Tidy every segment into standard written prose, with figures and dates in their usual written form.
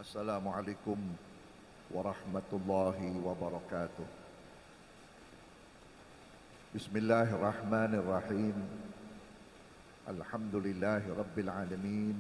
Assalamualaikum warahmatullahi wabarakatuh. Bismillahirrahmanirrahim. Alhamdulillahi rabbil alamin.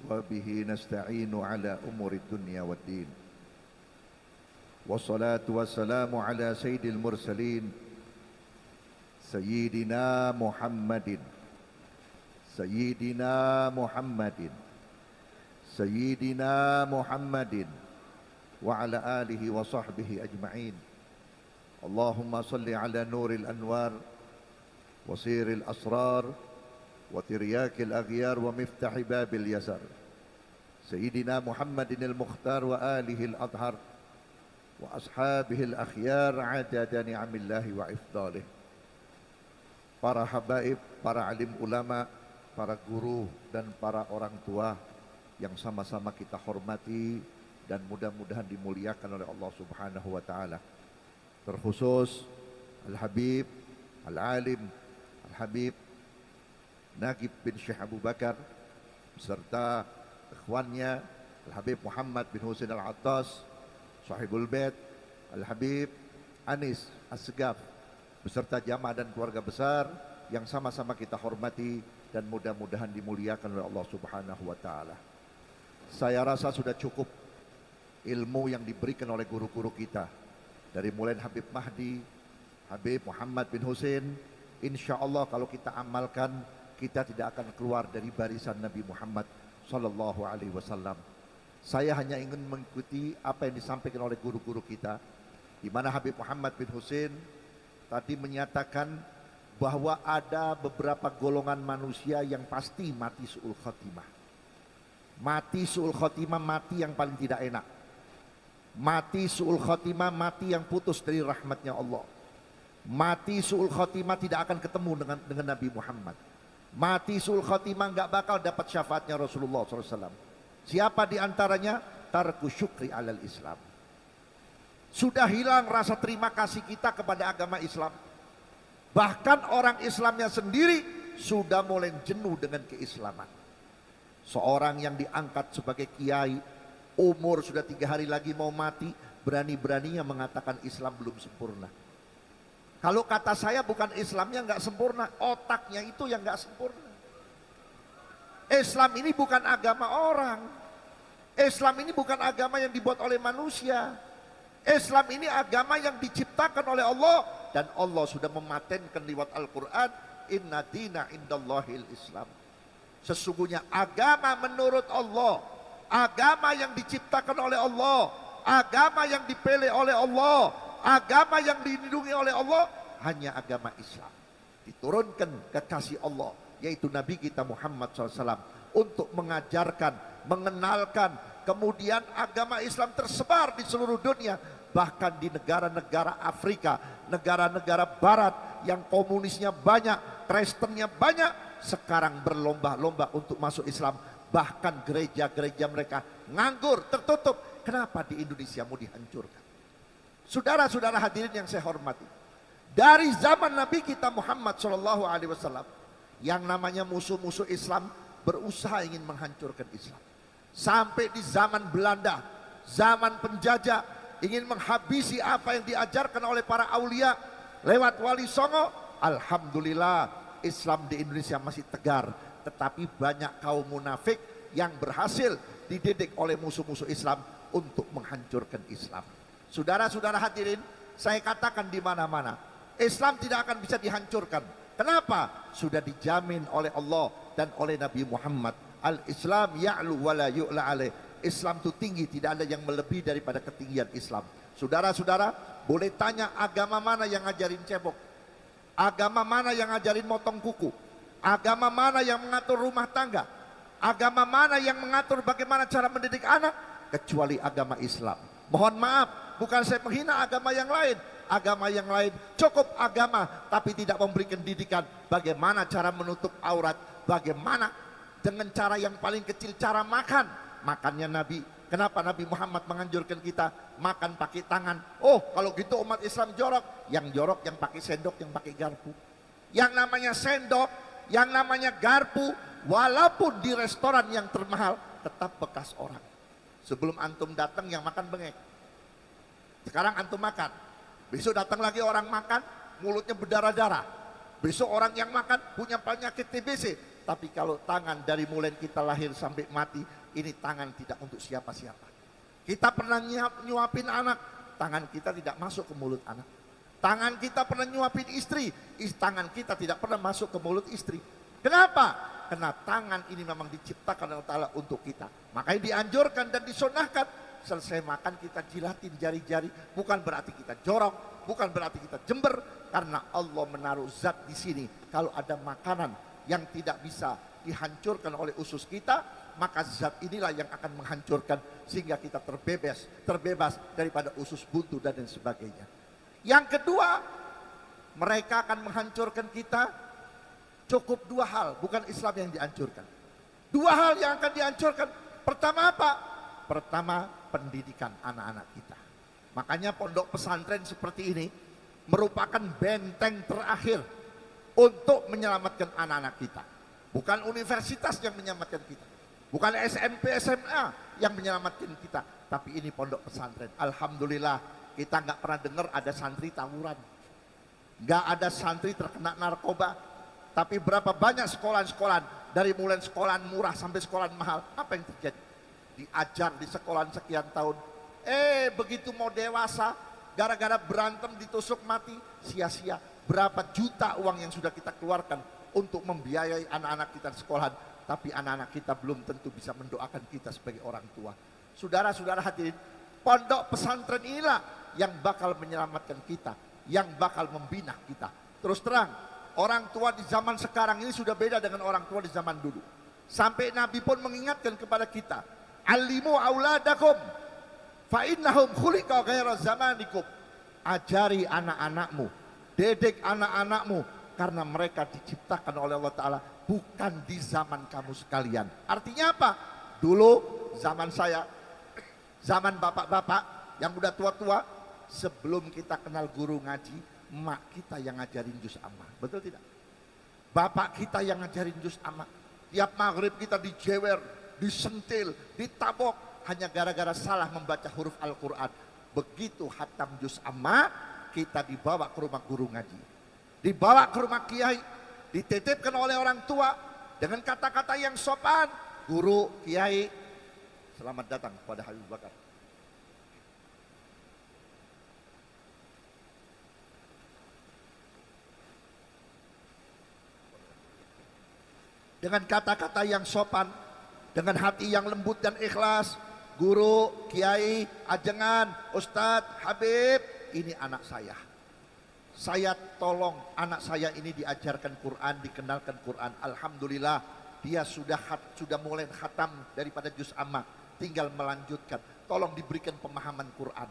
Wa bihi nasta'inu ala umuri dunya waddin. Wassalatu wassalamu ala sayyidil mursalin Sayyidina Muhammadin Sayyidina Muhammadin Sayyidina Muhammadin wa ala alihi wa sahbihi ajma'in. Allahumma salli ala nuril anwar wa siril asrar wa tiryakil aghyar wa miftahi babil yasar Sayyidina Muhammadin al-Mukhtar wa alihi al-adhar wa ashabihi al-akhyar adada ni'amillahi wa ifdalih. Para habaib, para alim ulama, para guru dan para orang tua yang sama-sama kita hormati dan mudah-mudahan dimuliakan oleh Allah Subhanahu wa taala. Terkhusus Al-Habib, Al-Alim, Al-Habib Nagib bin Syekh Abu Bakar beserta ikhwannya Al-Habib Muhammad bin Husain Al-Attas, Sahibul Bait, Al-Habib Anis As-Segaf beserta jamaah dan keluarga besar yang sama-sama kita hormati dan mudah-mudahan dimuliakan oleh Allah Subhanahu wa taala. Saya rasa sudah cukup ilmu yang diberikan oleh guru-guru kita. Dari mulai Habib Mahdi, Habib Muhammad bin Husain. Insya Allah kalau kita amalkan, kita tidak akan keluar dari barisan Nabi Muhammad Sallallahu Alaihi Wasallam. Saya hanya ingin mengikuti apa yang disampaikan oleh guru-guru kita. Di mana Habib Muhammad bin Husain tadi menyatakan bahwa ada beberapa golongan manusia yang pasti mati su'ul khotimah. Mati su'ul khotimah, mati yang paling tidak enak. Mati su'ul khotimah, mati yang putus dari rahmatnya Allah. Mati su'ul khotimah tidak akan ketemu dengan Nabi Muhammad. Mati su'ul khotimah nggak bakal dapat syafaatnya Rasulullah SAW. Siapa di antaranya? Tarku syukri alal Islam. Sudah hilang rasa terima kasih kita kepada agama Islam. Bahkan orang Islamnya sendiri sudah mulai jenuh dengan keislaman. Seorang yang diangkat sebagai kiai, umur sudah 3 hari lagi mau mati, berani-beraninya mengatakan Islam belum sempurna. Kalau kata saya bukan Islamnya nggak sempurna, otaknya itu yang nggak sempurna. Islam ini bukan agama orang. Islam ini bukan agama yang dibuat oleh manusia. Islam ini agama yang diciptakan oleh Allah. Dan Allah sudah mematenkan lewat Al-Quran, inna dina indallahil Islam. Sesungguhnya agama menurut Allah, agama yang diciptakan oleh Allah, agama yang dipilih oleh Allah, agama yang dilindungi oleh Allah, hanya agama Islam. Diturunkan kekasih Allah, yaitu Nabi kita Muhammad SAW, untuk mengajarkan, mengenalkan, kemudian agama Islam tersebar di seluruh dunia. Bahkan di negara-negara Afrika, negara-negara barat yang komunisnya banyak, Kristennya banyak, sekarang berlomba-lomba untuk masuk Islam. Bahkan gereja-gereja mereka nganggur, tertutup. Kenapa di Indonesia mau dihancurkan? Saudara-saudara hadirin yang saya hormati, dari zaman Nabi kita Muhammad SAW, yang namanya musuh-musuh Islam berusaha ingin menghancurkan Islam. Sampai di zaman Belanda, zaman penjajah, ingin menghabisi apa yang diajarkan oleh para aulia lewat Wali Songo. Alhamdulillah Islam di Indonesia masih tegar, tetapi banyak kaum munafik yang berhasil dididik oleh musuh-musuh Islam untuk menghancurkan Islam. Saudara-saudara hadirin, saya katakan di mana-mana, Islam tidak akan bisa dihancurkan. Kenapa? Sudah dijamin oleh Allah dan oleh Nabi Muhammad. Al-Islam ya'lu wa la yu'la alaih. Islam itu tinggi, tidak ada yang melebihi daripada ketinggian Islam. Saudara-saudara, boleh tanya agama mana yang ngajarin cebok? Agama mana yang ngajarin motong kuku? Agama mana yang mengatur rumah tangga? Agama mana yang mengatur bagaimana cara mendidik anak? Kecuali agama Islam. Mohon maaf, bukan saya menghina agama yang lain. Agama yang lain cukup agama, tapi tidak memberikan didikan bagaimana cara menutup aurat, bagaimana dengan cara yang paling kecil, cara makan. Makannya Nabi, kenapa Nabi Muhammad menganjurkan kita makan pakai tangan? Oh, kalau gitu umat Islam jorok. Yang jorok yang pakai sendok, yang pakai garpu. Yang namanya sendok, yang namanya garpu, walaupun di restoran yang termahal, tetap bekas orang. Sebelum antum datang yang makan bengek. Sekarang antum makan. Besok datang lagi orang makan, mulutnya berdarah-darah. Besok orang yang makan punya penyakit TBC. Tapi kalau tangan dari mulai kita lahir sampai mati, ini tangan tidak untuk siapa-siapa. Kita pernah nyuapin anak, tangan kita tidak masuk ke mulut anak. Tangan kita pernah nyuapin istri, tangan kita tidak pernah masuk ke mulut istri. Kenapa? Karena tangan ini memang diciptakan oleh Allah Ta'ala untuk kita. Makanya dianjurkan dan disunahkan. Selesai makan kita jilatin jari-jari. Bukan berarti kita jorok, bukan berarti kita jember. Karena Allah menaruh zat di sini. Kalau ada makanan yang tidak bisa dihancurkan oleh usus kita, maka zat inilah yang akan menghancurkan sehingga kita terbebas daripada usus buntu dan lain sebagainya. Yang kedua, mereka akan menghancurkan kita. Cukup dua hal, bukan Islam yang dihancurkan. Dua hal yang akan dihancurkan. Pertama apa? Pertama, pendidikan anak-anak kita. Makanya pondok pesantren seperti ini merupakan benteng terakhir untuk menyelamatkan anak-anak kita. Bukan universitas yang menyelamatkan kita. Bukan SMP, SMA yang menyelamatkan kita. Tapi ini pondok pesantren. Alhamdulillah kita nggak pernah dengar ada santri tawuran. Nggak ada santri terkena narkoba. Tapi berapa banyak sekolah-sekolah, dari mulai sekolah murah sampai sekolah mahal, apa yang terjadi? Diajar di sekolah sekian tahun. Begitu mau dewasa, gara-gara berantem ditusuk mati, sia-sia. Berapa juta uang yang sudah kita keluarkan untuk membiayai anak-anak kita di sekolah. Tapi anak-anak kita belum tentu bisa mendoakan kita sebagai orang tua. Saudara-saudara hadirin, pondok pesantren inilah yang bakal menyelamatkan kita, yang bakal membina kita. Terus terang, orang tua di zaman sekarang ini sudah beda dengan orang tua di zaman dulu. Sampai Nabi pun mengingatkan kepada kita, alimu auladakum fa innahum khuliqa ghaira zamanikum. Ajari anak-anakmu, didik anak-anakmu, karena mereka diciptakan oleh Allah Ta'ala bukan di zaman kamu sekalian. Artinya apa? Dulu zaman saya, zaman bapak-bapak yang udah tua-tua, sebelum kita kenal guru ngaji, mak kita yang ngajarin juz amma, betul tidak? Bapak kita yang ngajarin juz amma. Tiap maghrib kita dijewer, disentil, ditabok hanya gara-gara salah membaca huruf Al-Quran. Begitu hatam juz amma, kita dibawa ke rumah guru ngaji, dibawa ke rumah kiai, dititipkan oleh orang tua dengan kata-kata yang sopan. Guru, kiai, selamat datang kepada Habib Bakar. Dengan kata-kata yang sopan, dengan hati yang lembut dan ikhlas. Guru, kiai, ajengan, ustadz, Habib, ini anak saya. Saya tolong anak saya ini diajarkan Quran, dikenalkan Quran. Alhamdulillah dia sudah mulai khatam daripada juz amma, tinggal melanjutkan. Tolong diberikan pemahaman Quran.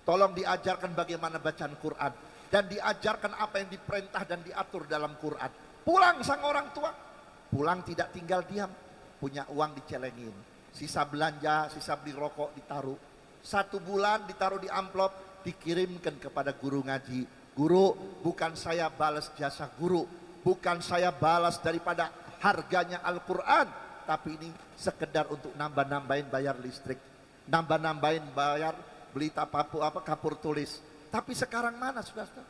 Tolong diajarkan bagaimana bacaan Quran dan diajarkan apa yang diperintah dan diatur dalam Quran. Pulang sang orang tua, pulang tidak tinggal diam, punya uang dicelengin, sisa belanja, sisa beli rokok ditaruh. 1 bulan ditaruh di amplop, dikirimkan kepada guru ngaji. Guru, bukan saya balas jasa guru, bukan saya balas daripada harganya Al-Quran, tapi ini sekedar untuk nambah-nambahin bayar listrik, nambah-nambahin bayar beli kapur tulis. Tapi sekarang mana saudara?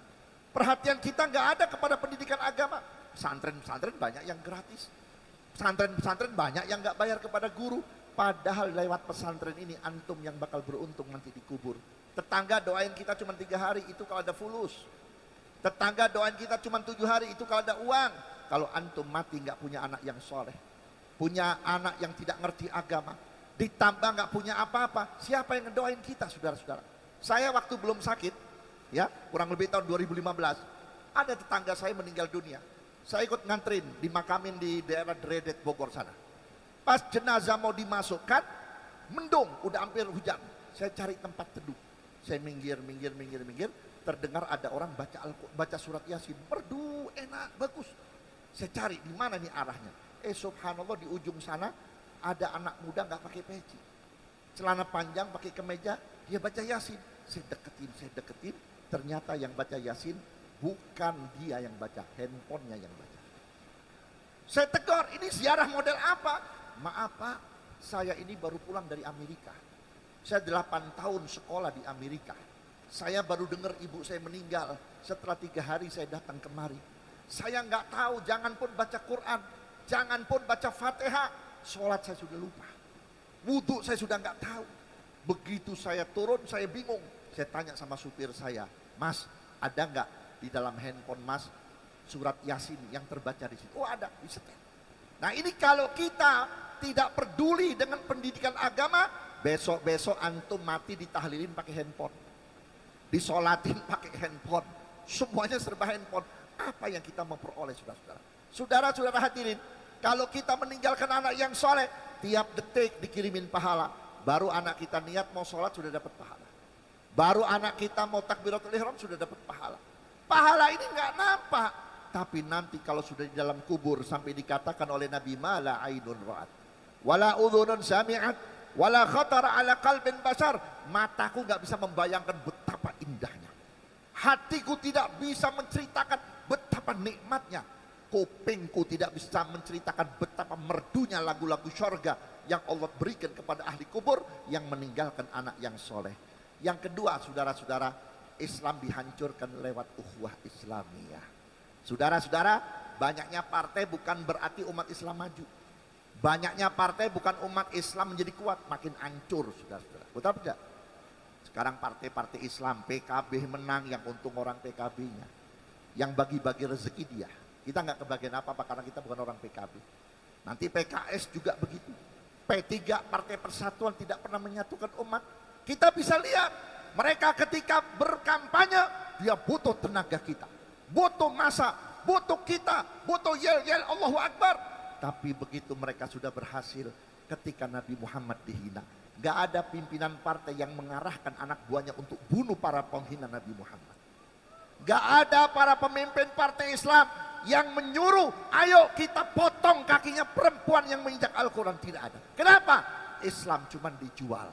Perhatian kita nggak ada kepada pendidikan agama. Pesantren-pesantren banyak yang gratis, pesantren-pesantren banyak yang nggak bayar kepada guru. Padahal lewat pesantren ini antum yang bakal beruntung nanti dikubur. Tetangga doain kita cuma 3 hari, itu kalau ada fulus. Tetangga doain kita cuma 7 hari, itu kalau ada uang. Kalau antum mati nggak punya anak yang soleh, punya anak yang tidak ngerti agama, ditambah nggak punya apa-apa, siapa yang ngedoain kita, saudara-saudara? Saya waktu belum sakit, ya kurang lebih tahun 2015, ada tetangga saya meninggal dunia. Saya ikut ngantrin, dimakamin di daerah Dredet, Bogor sana. Pas jenazah mau dimasukkan, mendung, udah hampir hujan. Saya cari tempat teduh. Saya minggir, terdengar ada orang baca surat Yasin. Merdu, enak, bagus. Saya cari di mana nih arahnya. Subhanallah, di ujung sana ada anak muda nggak pakai peci, celana panjang, pakai kemeja, dia baca Yasin. Saya deketin, ternyata yang baca Yasin bukan dia yang baca, handphonenya yang baca. Saya tegur, ini ziarah model apa? Maaf Pak, saya ini baru pulang dari Amerika. Saya 8 tahun sekolah di Amerika. Saya baru dengar ibu saya meninggal. Setelah 3 hari saya datang kemari. Saya nggak tahu, jangan pun baca Quran, jangan pun baca Fatihah. Sholat saya sudah lupa. Wudhu saya sudah nggak tahu. Begitu saya turun, saya bingung. Saya tanya sama supir saya, Mas, ada nggak di dalam handphone Mas surat Yasin yang terbaca di situ? Oh ada, disetel. Nah ini kalau kita tidak peduli dengan pendidikan agama, besok-besok antum mati ditahlilin pakai handphone, disolatin pakai handphone, semuanya serba handphone. Apa yang kita memperoleh, saudara-saudara? Saudara-saudara hadirin, kalau kita meninggalkan anak yang soleh, tiap detik dikirimin pahala. Baru anak kita niat mau sholat sudah dapat pahala. Baru anak kita mau takbiratul ihram sudah dapat pahala. Pahala ini nggak nampak, tapi nanti kalau sudah di dalam kubur sampai dikatakan oleh Nabi, mala ainun ra'at, wala udhunun sami'at, wala khatara ala qalbin bashar. Mataku nggak bisa membayangkan betapa indahnya. Hatiku tidak bisa menceritakan betapa nikmatnya. Kupingku tidak bisa menceritakan betapa merdunya lagu-lagu syurga yang Allah berikan kepada ahli kubur yang meninggalkan anak yang soleh. Yang kedua, saudara-saudara, Islam dihancurkan lewat ukhuwah Islamiyah. Saudara-saudara, banyaknya partai bukan berarti umat Islam maju. Banyaknya partai bukan umat Islam menjadi kuat, makin hancur, saudara-saudara. Betul tidak? Sekarang partai-partai Islam, PKB menang, yang untung orang PKB-nya. Yang bagi-bagi rezeki dia. Kita nggak kebagian apa-apa karena kita bukan orang PKB. Nanti PKS juga begitu. P3 Partai Persatuan tidak pernah menyatukan umat. Kita bisa lihat mereka ketika berkampanye, dia butuh tenaga kita, butuh masa, butuh kita, butuh yel-yel Allahu Akbar. Tapi begitu mereka sudah berhasil, ketika Nabi Muhammad dihina, nggak ada pimpinan partai yang mengarahkan anak buahnya untuk bunuh para penghina Nabi Muhammad. Gak ada para pemimpin partai Islam yang menyuruh, ayo kita potong kakinya perempuan yang menginjak Al-Quran. Tidak ada. Kenapa? Islam cuma dijual.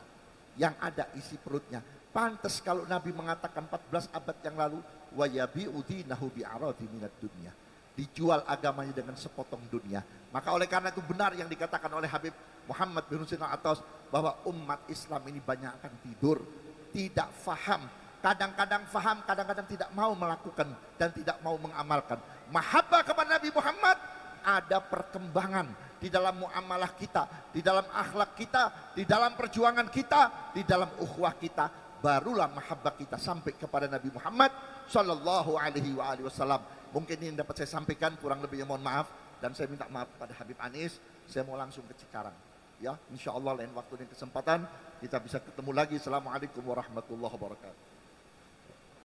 Yang ada isi perutnya. Pantas kalau Nabi mengatakan 14 abad yang lalu, wa yabi'u dinahu bi'aradi minad dunya. Dijual agamanya dengan sepotong dunia. Maka oleh karena itu benar yang dikatakan oleh Habib Muhammad bin Husain Al-Attas, bahwa umat Islam ini banyak akan tidur, tidak faham. Kadang-kadang faham, kadang-kadang tidak mau melakukan dan tidak mau mengamalkan. Mahabbah kepada Nabi Muhammad, ada perkembangan di dalam muamalah kita, di dalam akhlak kita, di dalam perjuangan kita, di dalam ukhuwah kita. Barulah mahabbah kita sampai kepada Nabi Muhammad Sallallahu Alaihi Wasallam. Mungkin ini yang dapat saya sampaikan, kurang lebihnya mohon maaf. Dan saya minta maaf kepada Habib Anis, saya mau langsung ke Cikarang. Ya, insya Allah lain waktu dan kesempatan kita bisa ketemu lagi. Assalamualaikum warahmatullahi wabarakatuh.